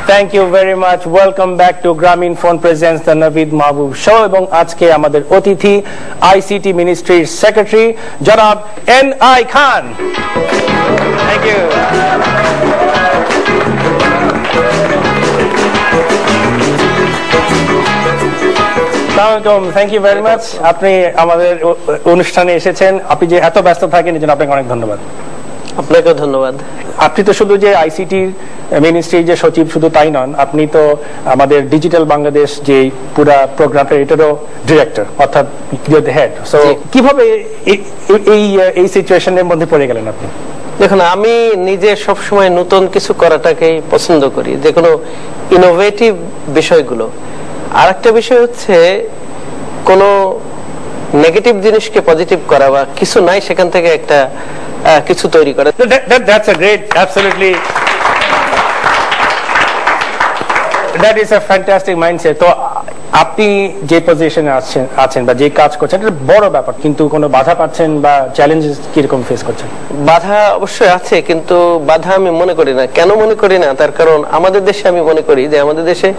Thank you very much. Welcome back to Grameenphone presents the Naveed Mahboob Show. এবং আজকে আমাদের অতিথি ICT Ministry's Secretary জনাব N.I. Khan. Thank you. Thank you very much. আপনি আমাদের অনুষ্ঠানে এসেছেন। আপনি যে এত ব্যস্ত থাকেন এজন্য আপনাকে অনেক ধন্যবাদ। আপনাকেও ধন্যবাদ। আপনি তো শুধু যে আইসিটি মিনিস্ট্রি যে সচিব শুধু তাই নন, আপনি তো আমাদের ডিজিটাল বাংলাদেশ যে পুরা প্রোগ্রামটা এটারও ডিরেক্টর, অর্থাৎ হেড। সো কিভাবে এই সিচুয়েশনের মধ্যে পড়ে গেলেন আপনি? দেখুন, আমি নিজে সবসময় নতুন কিছু করাটাকেই পছন্দ করি, যে কোনো ইনোভেটিভ বিষয়গুলো। আর একটা বিষয় হচ্ছে কোনো নেগেটিভ জিনিসকে পজিটিভ করা, বা কিছু নাই সেখান থেকে একটা কিছু তৈরি করা। That's a great, absolutely, that is a fantastic mindset. তো আপনি যে পজিশনে আছেন বা যে কাজ করছেন এটা বড় ব্যাপার, কিন্তু কোনো বাধা পাচ্ছেন বা চ্যালেঞ্জেস কিরকম ফেস করছেন? বাধা অবশ্যই আছে, কিন্তু বাধা আমি মনে করি না। কেন মনে করি না? তার কারণ আমাদের দেশে আমি মনে করি যে আমাদের দেশে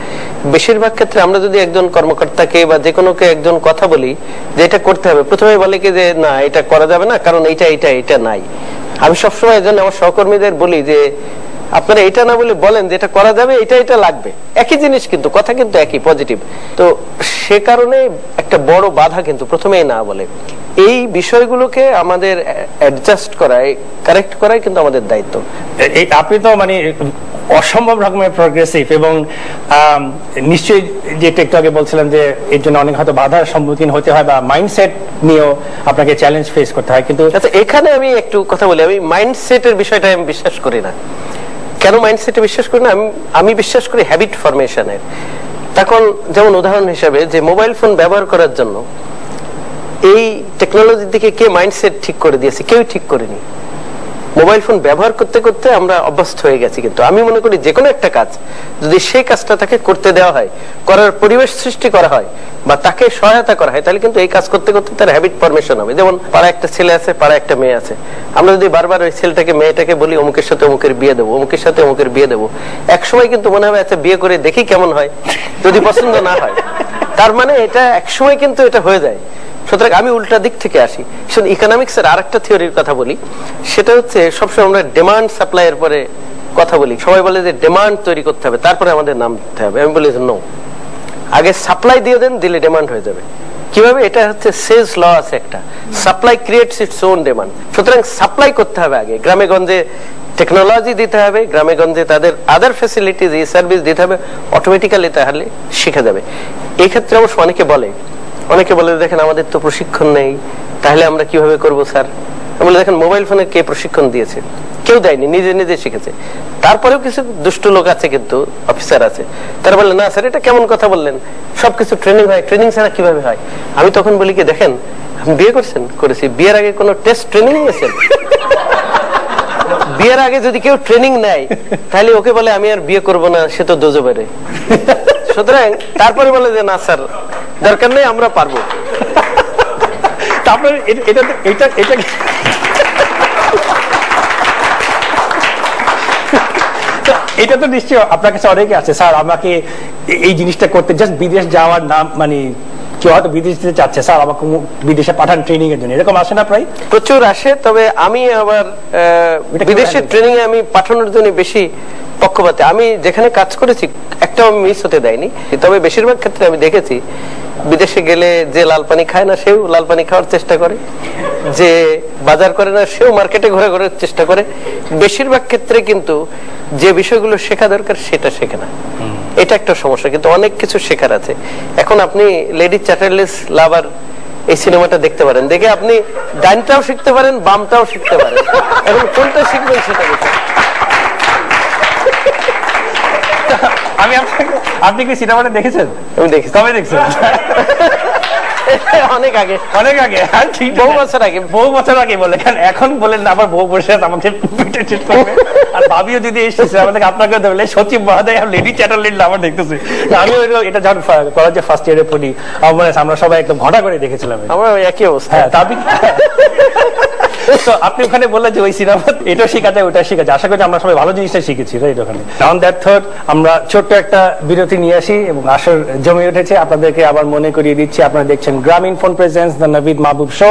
বেশিরভাগ ক্ষেত্রে আমরা যদি একজন কর্মকর্তাকে বা যে কোনোকে একজন কথা বলি যে এটা করতে হবে, প্রথমে বলে কি যে না এটা করা যাবে না, কারণ এটা নাই। আমি সবসময় এই জন্য আমার সহকর্মীদের বলি যে আপনারা এটা না বলে বলেন যে এটা করা যাবে, এটা লাগবে, একই জিনিস কিন্তু কথা কিন্তু একই, পজিটিভ। তো সে কারণে একটা বড় বাধা কিন্তু প্রথমেই না বলে। এই বিষয়গুলোকে আমাদের অ্যাডজাস্ট করাই, কারেক্ট করাই কিন্তু আমাদের দায়িত্ব। আপনি তো মানে অসম্ভব রকমের প্রোগ্রেসিভ, এবং নিশ্চয়ই যেটা একটু আগে বলছিলাম যে এর জন্য অনেক হয়তো বাধার সম্মুখীন হতে হয় বা মাইন্ডসেট নিয়েও আপনাকে চ্যালেঞ্জ ফেস করতে হয়। কিন্তু আচ্ছা, এখানে আমি একটু কথা বলি। আমি মাইন্ডসেটের বিষয়টা আমি বিশ্বাস করি না। কেন মাইন্ডসেটে বিশ্বাস করি না? আমি বিশ্বাস করি হ্যাবিট ফরমেশনের। তখন যেমন উদাহরণ হিসেবে যে মোবাইল ফোন ব্যবহার করার জন্য এই টেকনোলজির দিকে কে মাইন্ডসেট ঠিক করে দিয়েছে? কেউ ঠিক করেনি। মোবাইল ফোন ব্যবহার করতে করতে আমরা অভ্যস্ত হয়ে গেছি। কিন্তু আমি মনে করি যে কোনো একটা কাজ যদি সেই কাজটা তাকে করতে দেওয়া হয়, করার পরিবেশ সৃষ্টি করা হয় বা তাকে সহায়তা করা হয়, তাহলে কিন্তু এই কাজ করতে করতে তার হ্যাবিট ফরমেশন হবে। যেমন পাড়া একটা ছেলে আছে, পাড়া একটা মেয়ে আছে। আমরা যদি বারবার ওই ছেলেটাকে মেয়েটাকে বলি অমুকের সাথে অমুকের বিয়ে দেবো, অমুকের সাথে অমুকের বিয়ে দেবো, একসময় কিন্তু মনে হবে আচ্ছা বিয়ে করে দেখি কেমন হয়, যদি পছন্দ না হয়। তার মানে এটা একসময় কিন্তু এটা হয়ে যায়। সুতরাং আমি উল্টা দিক থেকে আসি। ইকোনমিক্সের আরেকটা থিওরির কথা বলি, সেটা হচ্ছে সবসময় আমরা ডিমান্ড সাপ্লাই এর পরে কথা বলি। সবাই বলে যে ডিমান্ড তৈরি করতে হবে, তারপরে আমাদের নাম দিতে হবে। আমি বলি নো, আগে সাপ্লাই দিয়ে দেন, দিলে ডিমান্ড হয়ে যাবে। কিভাবে? এটা হচ্ছে সেলস ল আছে একটা, supply creates its own demand. সুতরাং সাপ্লাই করতে হবে আগে, গ্রামে গঞ্জে টেকনোলজি দিতে হবে, গ্রামে গঞ্জে তাদের আদার ফ্যাসিলিটিজ, এই সার্ভিস দিতে হবে, অটোমেটিক্যালি তাহলে শিখে যাবে। এই ক্ষেত্রে অবশ্য অনেকে বলে দেখেন আমাদের তো প্রশিক্ষণ নেই, তাহলে আমরা কিভাবে করব স্যার? আমি বলি দেখেন মোবাইল ফোনে কে প্রশিক্ষণ দিয়েছে? কেউ দেয়নি, নিজে নিজে শিখেছে। তারপরেও কিছু দুষ্ট লোক আছে, কিন্তু অফিসার আছে, তারা বললেন না স্যার এটা কেমন কথা বললেন, সবকিছু ট্রেনিং হয়, ট্রেনিং ছাড়া কিভাবে হয়? আমি তখন বলি কি দেখেন আপনি বিয়ে করছেন? করেছি। বিয়ের আগে কোনো টেস্ট ট্রেনিং নিয়েছেন? বিয়ের আগে যদি কেউ ট্রেনিং নেয় তাহলে ওকে বলে আমি আর বিয়ে করব না, সে তো দোজো বেরে। সুতরাং তারপরে বলে যে না স্যার দরকার নেই, আমরা পারবো। তারপরে এটা তো নিশ্চয়ই আপনার কাছে অনেকে আছে, স্যার আমাকে এই জিনিসটা করতে, জাস্ট বিদেশ যাওয়ার নাম, মানে কেউ হয়তো বিদেশ যেতে চাচ্ছে, স্যার আমাকে বিদেশে পাঠান ট্রেনিং এর জন্য, এরকম আসে না? প্রায় প্রচুর আসে। তবে আমি আবার বিদেশের ট্রেনিং এ আমি পাঠানোর জন্য বেশি পক্ষপাতী। আমি যেখানে কাজ করেছি একটাও মিস হতে দেয়নি। তবে বেশিরভাগ ক্ষেত্রে আমি দেখেছি বিদেশে গেলে যে লাল পানি খায় না সেও লাল পানি খাওয়ার চেষ্টা করে, যে বাজার করে না সেও মার্কেটে ঘুরে ঘুরে চেষ্টা করে। বেশিরভাগ ক্ষেত্রে কিন্তু যে বিষয়গুলো শেখা দরকার সেটা শেখে না। এটা একটা সমস্যা, কিন্তু অনেক কিছু শেখার আছে। এখন আপনি লেডি চ্যাটারলেস লাভার এই সিনেমাটা দেখতে পারেন, দেখে আপনি ডানটাও শিখতে পারেন, বামটাও শিখতে পারেন। এখন কোনটা শিখবেন সেটা দেখুন। আপনি কি সিনেমাটা দেখেছেন? আমি দেখেছি। কবে দেখছেন? অনেক আগে, বহু বছর আগে বলে। এখন বলেন আবার বউ বসে আমাকে আর ভাবিও যদি এসেছে আমাদেরকে আপনাকে বলে সচিব মহোদয় লেডি চ্যাটারলেট আবার দেখতেছি। আমি এটা যখন কলেজে ফার্স্ট ইয়ারে পড়ি আমরা সবাই একদম ঘটা করে দেখেছিলাম। আমরা একই অবস্থা। হ্যাঁ, তো আপনি ওখানে বললেন যে ওই সিনেমা এটা শেখা যায় ওটা শেখা যায়, আশা করি আমরা সবাই ভালো জিনিসটা শিখেছি রাইট ওখানে। অন দ্যাট থট আমরা ছোট্ট একটা বিরতি নিয়ে আসি এবং আসর জমে উঠেছে। আপনাদেরকে আবার মনে করিয়ে দিচ্ছি, আপনারা দেখছেন Grameen phone presents the Navid Mahbub show.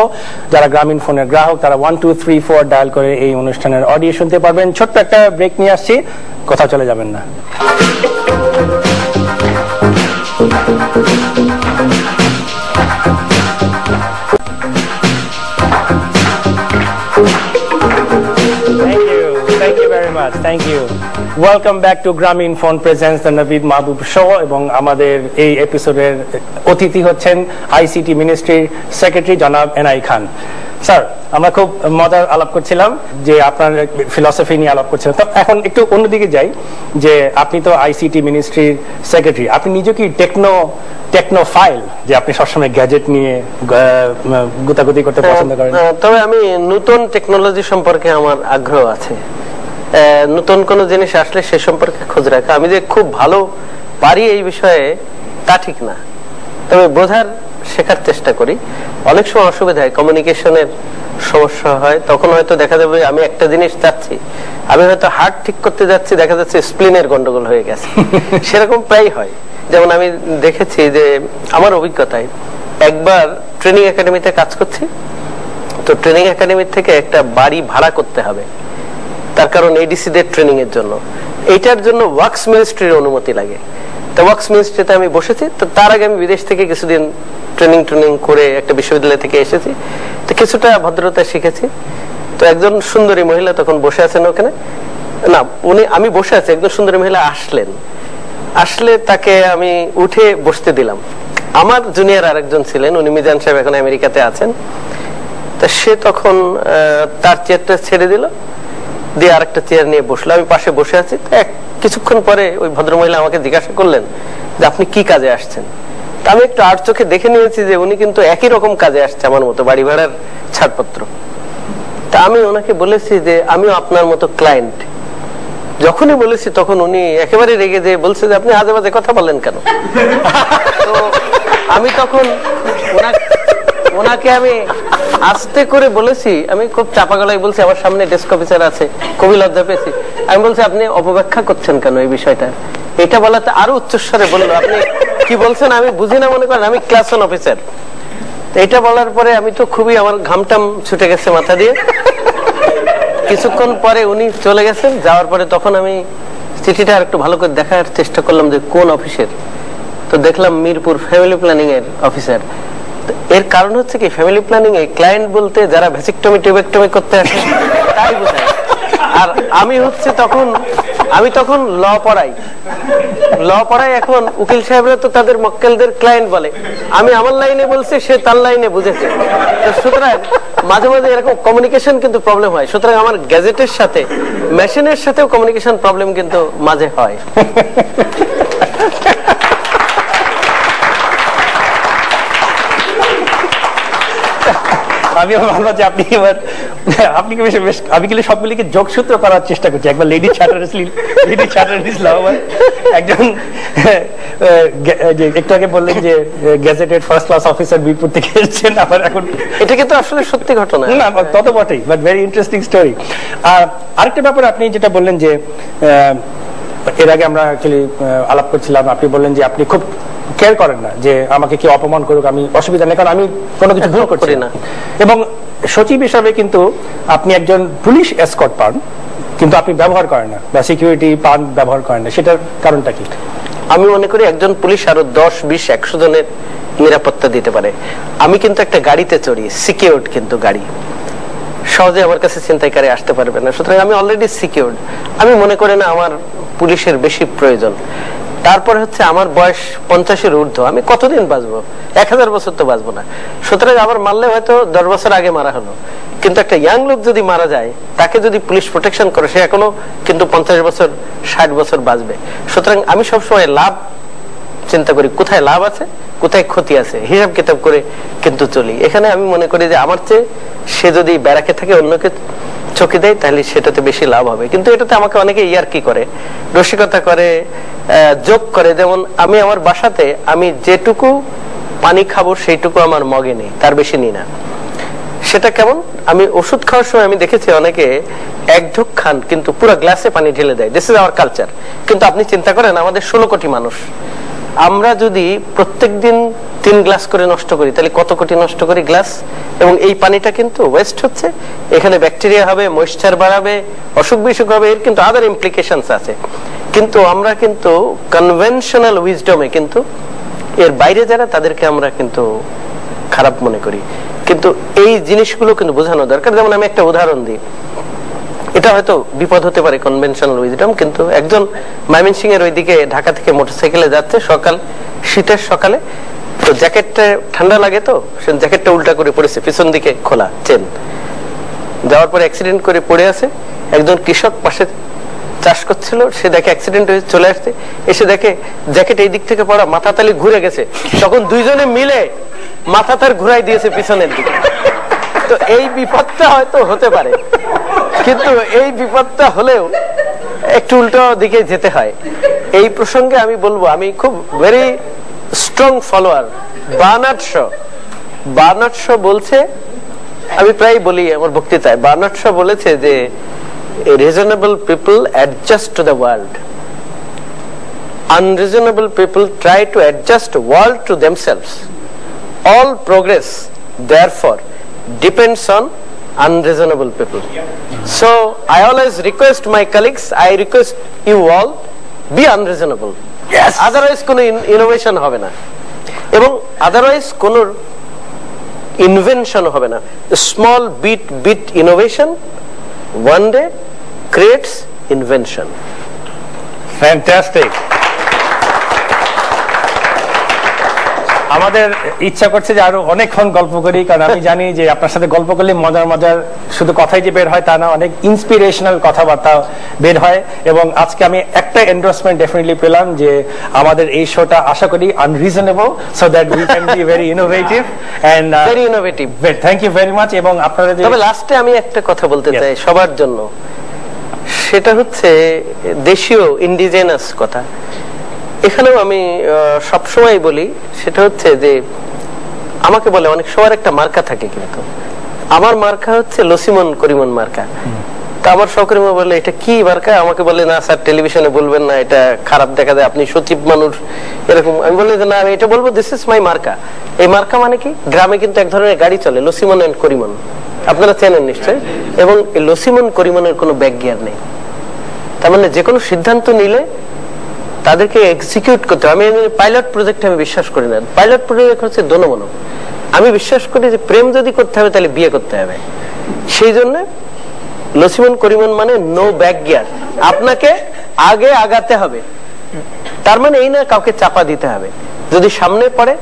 যারা গ্রামীণ ফোনের গ্রাহক তারা 1234 ডায়াল করে এই অনুষ্ঠানের অডিও শুনতে পারবেন। ছোট্ট একটা ব্রেক নিয়ে আসছি, কোথাও চলে যাবেন না। Thank you very much. Thank you. Welcome back to Gramin Phone Presents the Naveed Mahbub Show এবং আমাদের এই এপিসোডের অতিথি হচ্ছেন আইসিটি মিনিস্ট্রির সেক্রেটারি জনাব এনআই খান। স্যার, আমরা খুব মজার আলাপ করছিলাম যে আপনার ফিলসফি নিয়ে আলাপ করছিলাম। তো এখন একটু অন্যদিকে যাই, যে আপনি তো আইসিটি মিনিস্ট্রির সেক্রেটারি, আপনি নিজে কি টেকনোফাইল, যে আপনি সবসময় গ্যাজেট নিয়ে গুতাগুতি করতে পছন্দ করেন? তবে আমি নতুন টেকনোলজি সম্পর্কে আমার আগ্রহ আছে। নতুন কোন জিনিস আসলে সে সম্পর্কে খোঁজ রাখা। আমি যে খুব ভালো পারি এই বিষয়ে তা ঠিক না, তবে বোঝার শেখার চেষ্টা করি। অনেক সময় অসুবিধা হয়, কমিউনিকেশনের সমস্যা হয়, তখন হয়তো দেখা যাবে আমি একটা জিনিস চাচ্ছি, আমি হয়তো হার্ট ঠিক করতে যাচ্ছি, দেখা যাচ্ছে স্প্লিনের গন্ডগোল হয়ে গেছে। সেরকম প্রায় হয়। যেমন আমি দেখেছি যে আমার অভিজ্ঞতায় একবার ট্রেনিং একাডেমিতে কাজ করছি, তো ট্রেনিং একাডেমি থেকে একটা বাড়ি ভাড়া করতে হবে, তার কারণ এডিসি দের ট্রেনিং এর জন্য। এইটার জন্য ওয়ার্কস মিনিস্ট্রির অনুমতি লাগে। তো ওয়ার্কস মিনিস্ট্রিতে আমি বসেছি। তো তার আগে আমি বিদেশ থেকে কিছুদিন ট্রেনিং করে একটা বিশ্ববিদ্যালয় থেকে এসেছি, তো কিছুটা ভদ্রতা শিখেছি। তো একজন সুন্দরী মহিলা তখন বসে আছেন ওখানে, না আমি বসে আছি, একজন সুন্দরী মহিলা আসলে তাকে আমি উঠে বসতে দিলাম। আমার জুনিয়র আরেকজন ছিলেন, উনি মিজান সাহেব, এখন আমেরিকাতে আছেন। তা সে তখন তার চেয়ারটা ছেড়ে দিল, দিয়ে আরেকটা চেয়ার নিয়ে বসলো, আমি পাশে বসে আছি। কিছুক্ষণ পরে ওই ভদ্রমহিলা আমাকে জিজ্ঞাসা করলেন যে আপনি কি কাজে আসছেন। তা আমি একটু আর চোখে দেখে নিয়েছি যে উনি কিন্তু একই রকম কাজে আসছে আমার মতো, বাড়ি ভাড়ার ছাড়পত্র। তা আমি ওনাকে বলেছি যে আমিও আপনার মতো ক্লায়েন্ট। যখনই বলেছি তখন উনি একেবারে রেগে যেয়ে বলছে যে আপনি আজে বাজে কথা বলেন কেন। তো আমি তখন ওনাকে আমি আস্তে করে বলেছি, আমি খুব চাপা গলায় বলছি, আমার সামনে ডেস্ক অফিসার আছে, খুবই লজ্জা পেয়েছি। আমি বলছি আপনি অপব্যাখ্যা করছেন কেন এই বিষয়টা। এটা বলাতে আরো উচ্চস্বরে বললো আপনি কি বলছেন আমি বুঝি না, মনে করেন আমি ক্লাস 1 অফিসার। এটা বলার পরে আমি তো খুবই, আমার ঘামটাম ছুটে গেছে মাথা দিয়ে। কিছুক্ষণ পরে উনি চলে গেছেন, যাওয়ার পরে তখন আমি চিঠিটা আর একটু ভালো করে দেখার চেষ্টা করলাম যে কোন অফিসের। তো দেখলাম মিরপুর ফ্যামিলি প্ল্যানিং এর অফিসার। এর কারণ হচ্ছে কি, ফ্যামিলি প্ল্যানিং এ ক্লায়েন্ট বলতে যারা ভ্যাসিকটমি টিউবেকটমি করতে আসে তাই বোঝায়। আর আমি তখন ল পড়াই। এখন উকিল সাহেবরা তো তাদের মক্কেলদের ক্লায়েন্ট বলে, আমি আমার লাইনে বলছি, সে তার লাইনে বুঝেছে। সুতরাং মাঝে মাঝে এরকম কমিউনিকেশন কিন্তু প্রবলেম হয়। সুতরাং আমার গ্যাজেটের সাথে মেশিনের সাথেও কমিউনিকেশন প্রবলেম কিন্তু মাঝে হয়। আমি ভাবলাম যে আপনি কিন্তু সবগুলিকে যোগসূত্র করার চেষ্টা করছি। একবার লেডি চ্যাটার্স লাভবান, একজন একটু আগে বললেন যে gazetted first class officer Birpur থেকে এসেছেন, আবার এখন এটা কিন্তু আসলে সত্যি ঘটনা না, তত বটেই, বাট ভেরি ইন্টারেস্টিং স্টোরি। আরেকটা ব্যাপার আপনি যেটা বললেন যে এর আগে আমরা অ্যাকচুয়ালি আলাপ করছিলাম, আপনি বললেন যে আপনি খুব কেয়ার করেন না যে আমাকে কেউ অপমান করুক, আমি অসুবিধা নেই, কারণ আমি কোনো কিছু ভুল করছি না। এবং সচিব হিসাবে কিন্তু আপনি একজন পুলিশ এসকর্ট পান, কিন্তু আপনি ব্যবহার করেন না, বা সিকিউরিটি পান ব্যবহার করেন না, সেটার কারণটা কি? আমি মনে করি একজন পুলিশ আরো 10, 20, 100 জনের নিরাপত্তা দিতে পারে। আমি কিন্তু একটা গাড়িতে চড়ি, সিকিউরড কিন্তু গাড়ি, সহজে আমার কাছে ছিনতাইকারী আসতে পারবে না। সুতরাং আমি অলরেডি সিকিউরড। আমি মনে করি না আমার পুলিশের বেশি প্রয়োজন। তারপরে হচ্ছে আমার বয়স 50-এর ঊর্ধ্ব, আমি কতদিন বাঁচবো? 1000 বছর তো বাঁচবো না। সুতরাং আবার মারলে হয়তো 10 বছর আগে মারা হলো, কিন্তু একটা ইয়াং লোক যদি মারা যায়, তাকে যদি পুলিশ প্রোটেকশন করে, সে এখনো কিন্তু 50 বছর 60 বছর বাঁচবে। সুতরাং আমি সবসময় লাভ চিন্তা করি, কোথায় লাভ আছে কোথায় ক্ষতি আছে, হিসাব কিতাব করে কিন্তু চলি। এখানে আমি মনে করি যে আমার চেয়ে সে যদি ব্যারাকে থাকে অন্যকে চোখে দেয়, তাহলে সেটাতে বেশি লাভ হবে। কিন্তু এটাতে আমাকে অনেকে ইয়ার্কি করে, রসিকতা করে, জোক করে। যেমন আমি আমার বাসাতে আমি যেটুকু পানি খাবো সেইটুকু আমার মগে নেই, তার বেশি নিই না। সেটা কেমন, আমি ওষুধ খাওয়ার সময় আমি দেখেছি অনেকে এক ঢোক খান কিন্তু পুরো গ্লাসে পানি ঢেলে দেয়, দিস ইজ আওয়ার কালচার। কিন্তু আপনি চিন্তা করেন আমাদের 16 কোটি মানুষ, আমরা যদি প্রত্যেকদিন 3 গ্লাস করে নষ্ট করি তাহলে কত কোটি নষ্ট করি গ্লাস, এবং এই পানিটা কিন্তু ওয়েস্ট হচ্ছে, এখানে ব্যাকটেরিয়া হবে, ময়েশ্চার বাড়াবে, অসুখ বিসুখ হবে, এর কিন্তু আদার ইমপ্লিকেশনস আছে। কিন্তু আমরা কিন্তু কনভেনশনাল উইজডমে কিন্তু এর বাইরে যারা তাদেরকে আমরা কিন্তু খারাপ মনে করি, কিন্তু এই জিনিসগুলো কিন্তু বোঝানো দরকার। যেমন আমি একটা উদাহরণ দিই, এটা হয়তো বিপদ হতে পারে কনভেনশনাল উইজডম, কিন্তু একজন ময়মনসিংহ এর ওইদিকে ঢাকা থেকে মোটরসাইকেলে যাচ্ছে সকাল, শীতের সকালে, তো জ্যাকেটটা ঠান্ডা লাগে, তো সে জ্যাকেটটা উল্টা করে পড়েছে, পিছন দিকে খোলা চেন, যাওয়ার পরে অ্যাক্সিডেন্ট করে পড়ে আছে। একজন কৃষক পাশে চাষ করছিল, সে দেখে অ্যাক্সিডেন্ট হয়ে চলে আসছে, এসে দেখে জ্যাকেট এই দিক থেকে পড়া, মাথা তালি ঘুরে গেছে, তখন দুইজনে মিলে মাথা তার ঘুরাই দিয়েছে পিছনের দিকে। তো এই বিপদটা হয়তো হতে পারে, কিন্তু এই বিপদটা হলেও একটু উল্টো দিকে যেতে হয়। এই প্রসঙ্গে আমি বলবো, আমি খুব very strong follower Bernard Shaw বলছে, আমি প্রায় বলি আমার বক্তৃতায়, বার্নার্ড শ বলেছে যে reasonable people adjust to the world, unreasonable people try to adjust world to themselves. All progress therefore depends on unreasonable people. So I always request my colleagues, I request you all, be unreasonable. Yes. Otherwise কোনো innovation হবে না, এবং otherwise কোনো invention হবে না। Small bit innovation one day creates invention. Fantastic. আমাদের ইচ্ছা করছে যে আরো অনেকক্ষণ গল্প করি, কারণ আমি জানি যে আপনার সাথে গল্প করলে মজার শুধু কথাই যে বের হয় তা না, অনেক ইন্সপিরেশনাল কথাবার্তা বের হয়। এবং আজকে আমি একটা এন্ডোর্সমেন্ট ডেফিনেটলি পেলাম যে আমাদের এই শোটা আশা করি unreasonable, so that we can be very innovative and very innovative. Thank you very much. এবং আপনারা যে, তবে লাস্টে আমি একটা কথা বলতে চাই সবার জন্য, সেটা হচ্ছে দেশীয় ইন্ডিজেনাস কথা। এখানেও আমি সবসময় বলি, সেটা হচ্ছে যে আমাকে বলে অনেক সবার একটা মার্কা থাকে, কিন্তু আমার মার্কা হচ্ছে লসিমন করিমন মার্কা। তা আমার সহকর্মী বলে এটা কি মার্কা, আমাকে বলে না স্যার টেলিভিশনে বলবেন না, এটা খারাপ দেখা যায়, আপনি সচিব মানুষ এরকম। আমি বলি যে না, আমি এটা বলবো, দিস ইজ মাই মার্কা। এই মার্কা মানে কি, গ্রামে কিন্তু এক ধরনের গাড়ি চলে লসিমন এন্ড করিমন, আপনারা চেনেন নিশ্চয়, এবং এই লসিমন করিমনের কোনো ব্যাক গিয়ার নেই। তার মানে যে কোনো সিদ্ধান্ত নিলে তাদেরকে এক্সিকিউট করতে হবে। আমি পাইলট প্রজেক্টে আমি বিশ্বাস করি না, পাইলট প্রজেক্ট হচ্ছে দোনমনো। আমি বিশ্বাস করি যে প্রেম যদি করতে হবে তাহলে বিয়ে করতে হবে। সেই জন্য লসিমন করিমন মানে নো ব্যাক গিয়ার, আপনাকে আগে আগাতে হবে। তার মানে এই না কাউকে চাপা দিতে হবে, যদি সামনে পড়ে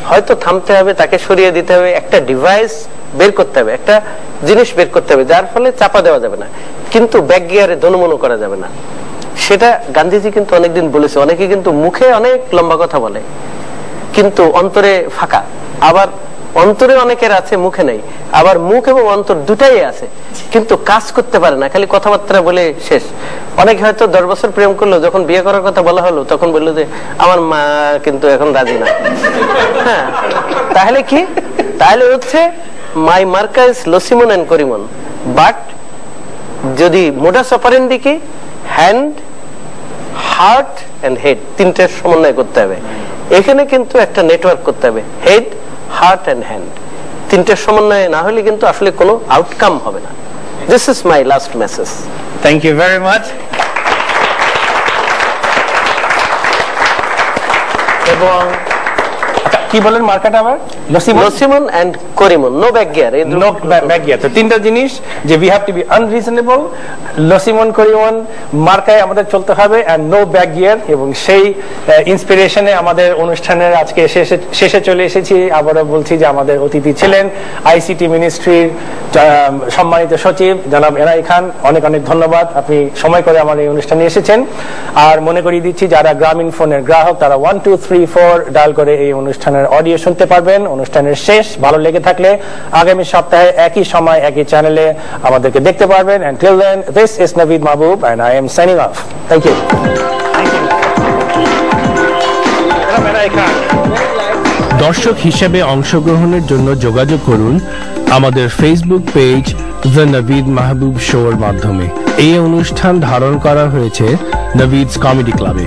হয়তো থামতে হবে, তাকে সরিয়ে দিতে হবে, একটা ডিভাইস বের করতে হবে, একটা জিনিস বের করতে হবে, যার ফলে চাপা দেওয়া যাবে না, কিন্তু ব্যাক গিয়ারে দোনমনো করা যাবে না। সেটা গান্ধীজি কিন্তু অনেকদিন বলেছে। অনেকে কিন্তু মুখে অনেক লম্বা কথা বলে কিন্তু অন্তরে ফাঁকা, আবার অন্তরে অনেকের আছে মুখে নেই, আবার মুখ এবং অন্তর দুটাই আছে কিন্তু কাজ করতে পারে না, খালি কথাবার্তা বলে শেষ। অনেকে হয়তো 10 বছর প্রেম করলো, যখন বিয়ে করার কথা বলা হলো তখন বললো যে আমার মা কিন্তু এখন রাজি না। হ্যাঁ, তাহলে কি, তাহলে হচ্ছে মাই মার্কা ইজ লসিমন এন্ড করিমন, বাট যদি মোডাস অপারেন্ডি কি হ্যান্ড, হার্ট এন্ড হেড, তিনটের সমন্বয় করতে হবে। এখানে কিন্তু একটা নেটওয়ার্ক করতে হবে, হেড, হার্ট এন্ড হ্যান্ড, তিনটের সমন্বয় না হলে কিন্তু আসলে কোনো আউটকাম হবে না। This is my last message. Thank you very much. এবং কি বলেন মার্কাটা আবার? Loshimon and Korimon, no back gear. No back gear, তো তিনটা জিনিস যে we have to be unreasonable, Loshimon Korimon মার্কায় আমাদের চলতে হবে, এন্ড নো ব্যাক গিয়ার। এবং সেই ইন্সপিরেশনে আমাদের অনুষ্ঠানের আজকে শেষে চলে এসেছি। আবারও বলছি যে আমাদের অতিথি ছিলেন আইসিটি মিনিস্ট্রির সম্মানিত সচিব জনাব এনায়েত খান। অনেক অনেক ধন্যবাদ, আপনি সময় করে আমার এই অনুষ্ঠানে এসেছেন। আর মনে করিয়ে দিচ্ছি যারা গ্রামীণ ফোনের গ্রাহক তারা 1234 ডায়াল করে এই অনুষ্ঠানের অডিও শুনতে পারবেন। অনুষ্ঠানের শেষ ভালো লেগে থাকলে আগামী সপ্তাহে একই সময় একই চ্যানেলে আমাদেরকে দেখতে পারবেন। And till then, this is Naveed Mahboob and I am signing off. Thank you. Thank you. দর্শক হিসেবে অংশগ্রহণের জন্য যোগাযোগ করুন আমাদের ফেসবুক পেজ দ্য নভীদ মাহবুব শোর মাধ্যমে। এই অনুষ্ঠান ধারণ করা হয়েছে নভীদস কমেডি ক্লাবে।